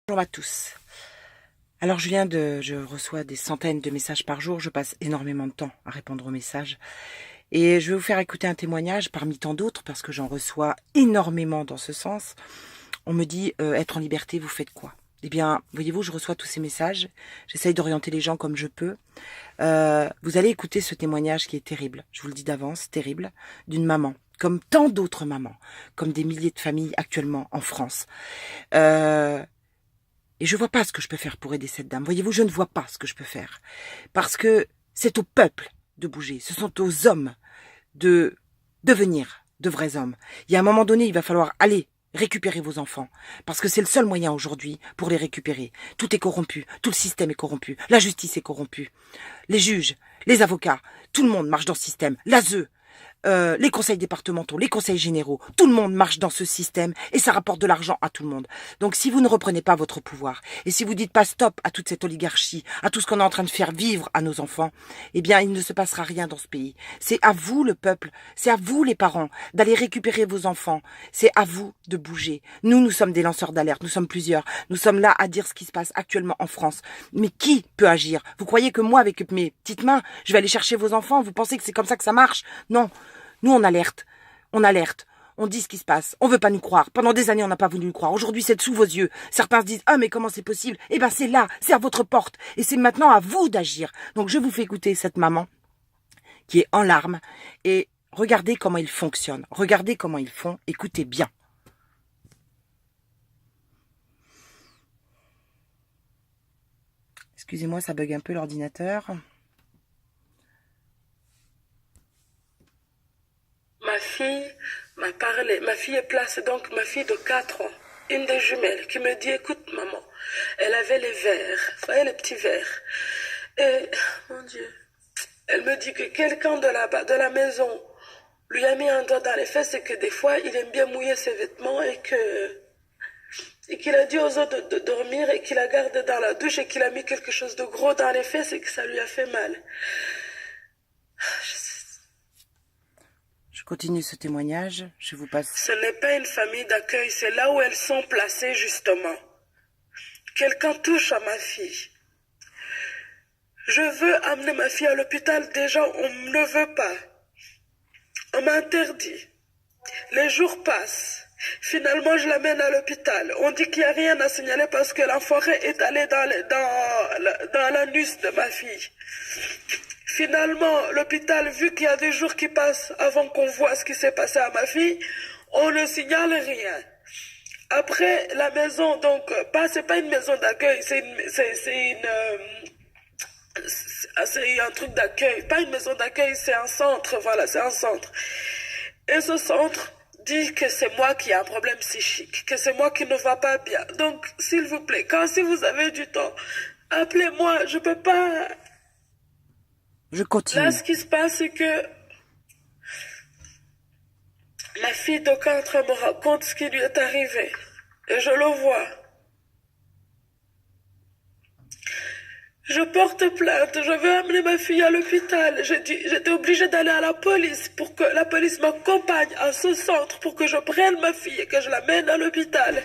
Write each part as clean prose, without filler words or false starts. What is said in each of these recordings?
Bonjour à tous. Alors je reçois des centaines de messages par jour, je passe énormément de temps à répondre aux messages. Et je vais vous faire écouter un témoignage parmi tant d'autres, parce que j'en reçois énormément dans ce sens. On me dit, être en liberté, vous faites quoi? Eh bien, voyez-vous, je reçois tous ces messages, j'essaye d'orienter les gens comme je peux. Vous allez écouter ce témoignage qui est terrible, je vous le dis d'avance, terrible, d'une maman, comme tant d'autres mamans, comme des milliers de familles actuellement en France. Et je vois pas ce que je peux faire pour aider cette dame. Voyez-vous, je ne vois pas ce que je peux faire. Parce que c'est au peuple de bouger. Ce sont aux hommes de devenir de vrais hommes. Il y a un moment donné, il va falloir aller récupérer vos enfants. Parce que c'est le seul moyen aujourd'hui pour les récupérer. Tout est corrompu. Tout le système est corrompu. La justice est corrompue. Les juges, les avocats, tout le monde marche dans ce système. L'ASE, les conseils départementaux, les conseils généraux, tout le monde marche dans ce système et ça rapporte de l'argent à tout le monde. Donc si vous ne reprenez pas votre pouvoir et si vous dites pas stop à toute cette oligarchie, à tout ce qu'on est en train de faire vivre à nos enfants, eh bien il ne se passera rien dans ce pays. C'est à vous le peuple, c'est à vous les parents d'aller récupérer vos enfants, c'est à vous de bouger. Nous sommes des lanceurs d'alerte, nous sommes plusieurs, nous sommes là à dire ce qui se passe actuellement en France. Mais qui peut agir? Vous croyez que moi avec mes petites mains, je vais aller chercher vos enfants? Vous pensez que c'est comme ça que ça marche? Non. Nous, on alerte, on dit ce qui se passe, on veut pas nous croire. Pendant des années, on n'a pas voulu nous croire. Aujourd'hui, c'est sous vos yeux. Certains se disent, ah, mais comment c'est possible? Eh ben, c'est là, c'est à votre porte. Et c'est maintenant à vous d'agir. Donc, je vous fais écouter cette maman qui est en larmes et regardez comment ils fonctionnent. Regardez comment ils font. Écoutez bien. Excusez-moi, ça bug un peu l'ordinateur. Ma fille m'a parlé, ma fille est placée, donc ma fille de 4 ans, une des jumelles, qui me dit, écoute maman, elle avait les verres, vous voyez les petits verres, et, mon Dieu, elle me dit que quelqu'un de la maison lui a mis un doigt dans les fesses et que des fois, il aime bien mouiller ses vêtements et qu'il a dit aux autres de dormir et qu'il a gardé dans la douche et qu'il a mis quelque chose de gros dans les fesses et que ça lui a fait mal. Je continue ce témoignage, je vous passe. Ce n'est pas une famille d'accueil, c'est là où elles sont placées justement. Quelqu'un touche à ma fille. Je veux amener ma fille à l'hôpital, déjà on ne veut pas. On m'interdit. Les jours passent. Finalement, je l'amène à l'hôpital. On dit qu'il n'y a rien à signaler parce que la forêt est allée dans l'anus de ma fille. Finalement, l'hôpital, vu qu'il y a des jours qui passent avant qu'on voit ce qui s'est passé à ma fille, on ne signale rien. Après, la maison, donc, c'est pas une maison d'accueil, c'est un truc d'accueil. Pas une maison d'accueil, c'est un centre, voilà, c'est un centre. Et ce centre dit que c'est moi qui ai un problème psychique, que c'est moi qui ne va pas bien. Donc, s'il vous plaît, si vous avez du temps, appelez-moi, je peux pas... Je continue. Là, ce qui se passe, c'est que ma fille de 4 ans me raconte ce qui lui est arrivé. Et je le vois. Je porte plainte, je veux amener ma fille à l'hôpital. J'étais obligée d'aller à la police pour que la police m'accompagne à ce centre pour que je prenne ma fille et que je l'amène à l'hôpital.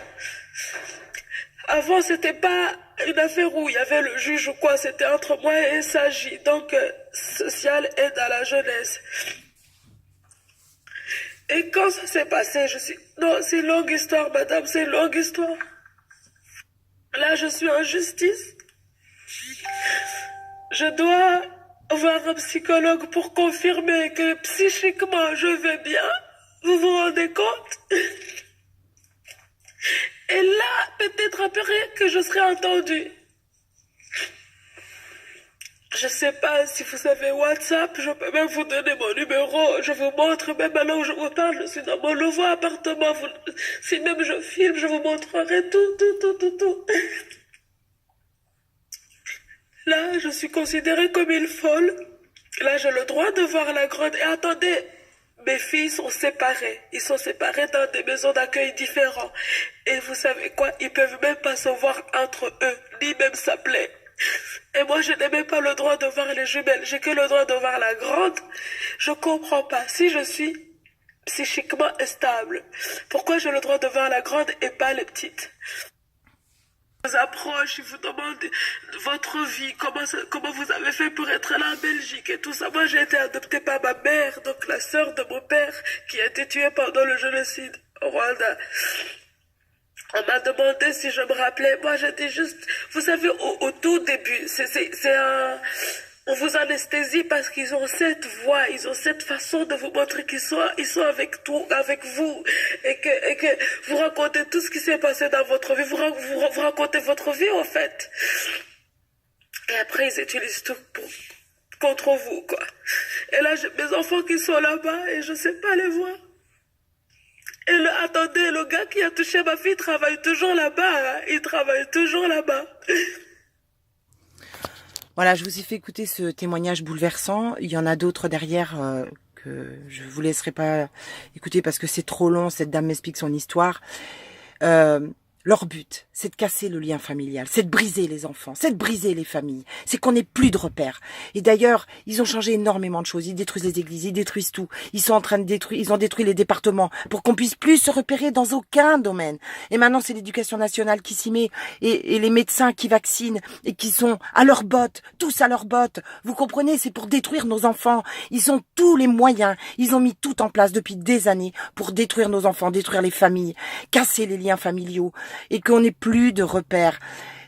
Avant, c'était pas une affaire où il y avait le juge ou quoi, c'était entre moi et SAJ, donc social aide à la jeunesse. Et quand ça s'est passé, non, c'est une longue histoire, madame, c'est une longue histoire. Là, je suis en justice. Je dois voir un psychologue pour confirmer que psychiquement, je vais bien. Vous vous rendez compte? Et là, peut-être après que je serai entendue. Je sais pas si vous avez WhatsApp, je peux même vous donner mon numéro. Je vous montre, même alors où je vous parle, je suis dans mon nouveau appartement. Si même je filme, je vous montrerai tout. Là, je suis considérée comme une folle. Là, j'ai le droit de voir la grande... Et attendez, mes filles sont séparées. Ils sont séparés dans des maisons d'accueil différents. Et vous savez quoi? Ils peuvent même pas se voir entre eux, ni même s'appeler. Et moi, je n'ai même pas le droit de voir les jumelles. J'ai que le droit de voir la grande. Je comprends pas. Si je suis psychiquement stable, pourquoi j'ai le droit de voir la grande et pas les petites? vous approche, il vous demande votre vie, comment vous avez fait pour être là en Belgique et tout ça. Moi, j'ai été adoptée par ma mère, donc la sœur de mon père, qui a été tuée pendant le génocide au Rwanda. On m'a demandé si je me rappelais. Moi, j'étais juste, vous savez, au tout début, on vous anesthésie parce qu'ils ont cette voix, ils ont cette façon de vous montrer qu'ils sont avec vous, et que vous racontez tout ce qui s'est passé dans votre vie, vous racontez votre vie, en fait. Et après, ils utilisent tout contre vous, quoi. Et là, j'ai mes enfants qui sont là-bas et je sais pas les voir. Et attendez, le gars qui a touché ma fille travaille toujours là-bas, hein. Il travaille toujours là-bas. Voilà, je vous ai fait écouter ce témoignage bouleversant. Il y en a d'autres derrière que je vous laisserai pas écouter parce que c'est trop long. Cette dame m'explique son histoire. Leur but, c'est de casser le lien familial, c'est de briser les enfants, c'est de briser les familles, c'est qu'on n'ait plus de repères. Et d'ailleurs, ils ont changé énormément de choses. Ils détruisent les églises, ils détruisent tout. Ils sont en train de détruire, ils ont détruit les départements pour qu'on puisse plus se repérer dans aucun domaine. Et maintenant, c'est l'éducation nationale qui s'y met et les médecins qui vaccinent et qui sont à leurs bottes, tous à leurs bottes. Vous comprenez, c'est pour détruire nos enfants. Ils ont tous les moyens. Ils ont mis tout en place depuis des années pour détruire nos enfants, détruire les familles, casser les liens familiaux. Et qu'on n'ait plus de repères.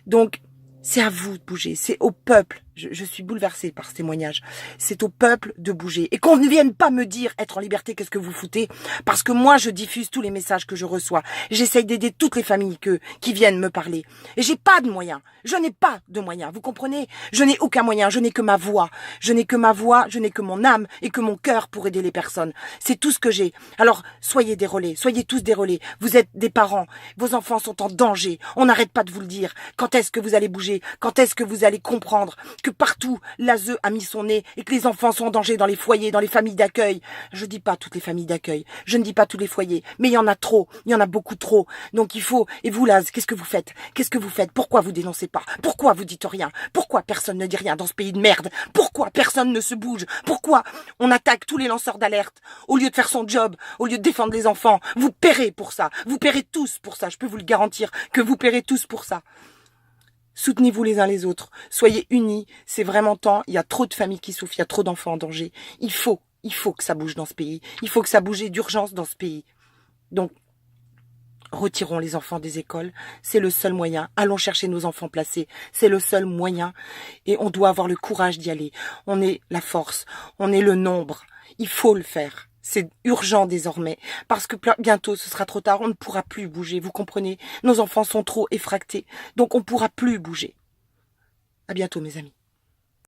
Donc, c'est à vous de bouger, c'est au peuple. Je suis bouleversée par ce témoignage. C'est au peuple de bouger. Et qu'on ne vienne pas me dire être en liberté, qu'est-ce que vous foutez? Parce que moi, je diffuse tous les messages que je reçois. J'essaye d'aider toutes les familles qui viennent me parler. Et j'ai pas de moyens. Je n'ai pas de moyens. Vous comprenez? Je n'ai aucun moyen. Je n'ai que ma voix. Je n'ai que ma voix. Je n'ai que mon âme et que mon cœur pour aider les personnes. C'est tout ce que j'ai. Alors, soyez des relais. Soyez tous des relais. Vous êtes des parents. Vos enfants sont en danger. On n'arrête pas de vous le dire. Quand est-ce que vous allez bouger? Quand est-ce que vous allez comprendre que partout, l'ASE a mis son nez et que les enfants sont en danger dans les foyers, dans les familles d'accueil? Je dis pas toutes les familles d'accueil, je ne dis pas tous les foyers, mais il y en a trop, il y en a beaucoup trop. Donc il faut, et vous là, qu'est-ce que vous faites? Qu'est-ce que vous faites? Pourquoi vous dénoncez pas? Pourquoi vous dites rien? Pourquoi personne ne dit rien dans ce pays de merde? Pourquoi personne ne se bouge? Pourquoi on attaque tous les lanceurs d'alerte? Au lieu de faire son job, au lieu de défendre les enfants, vous paierez pour ça. Vous paierez tous pour ça, je peux vous le garantir que vous paierez tous pour ça. Soutenez-vous les uns les autres. Soyez unis. C'est vraiment temps. Il y a trop de familles qui souffrent. Il y a trop d'enfants en danger. Il faut que ça bouge dans ce pays. Il faut que ça bouge d'urgence dans ce pays. Donc, retirons les enfants des écoles. C'est le seul moyen. Allons chercher nos enfants placés. C'est le seul moyen. Et on doit avoir le courage d'y aller. On est la force. On est le nombre. Il faut le faire. C'est urgent désormais, parce que bientôt ce sera trop tard, on ne pourra plus bouger, vous comprenez? Nos enfants sont trop effractés, donc on ne pourra plus bouger. À bientôt mes amis.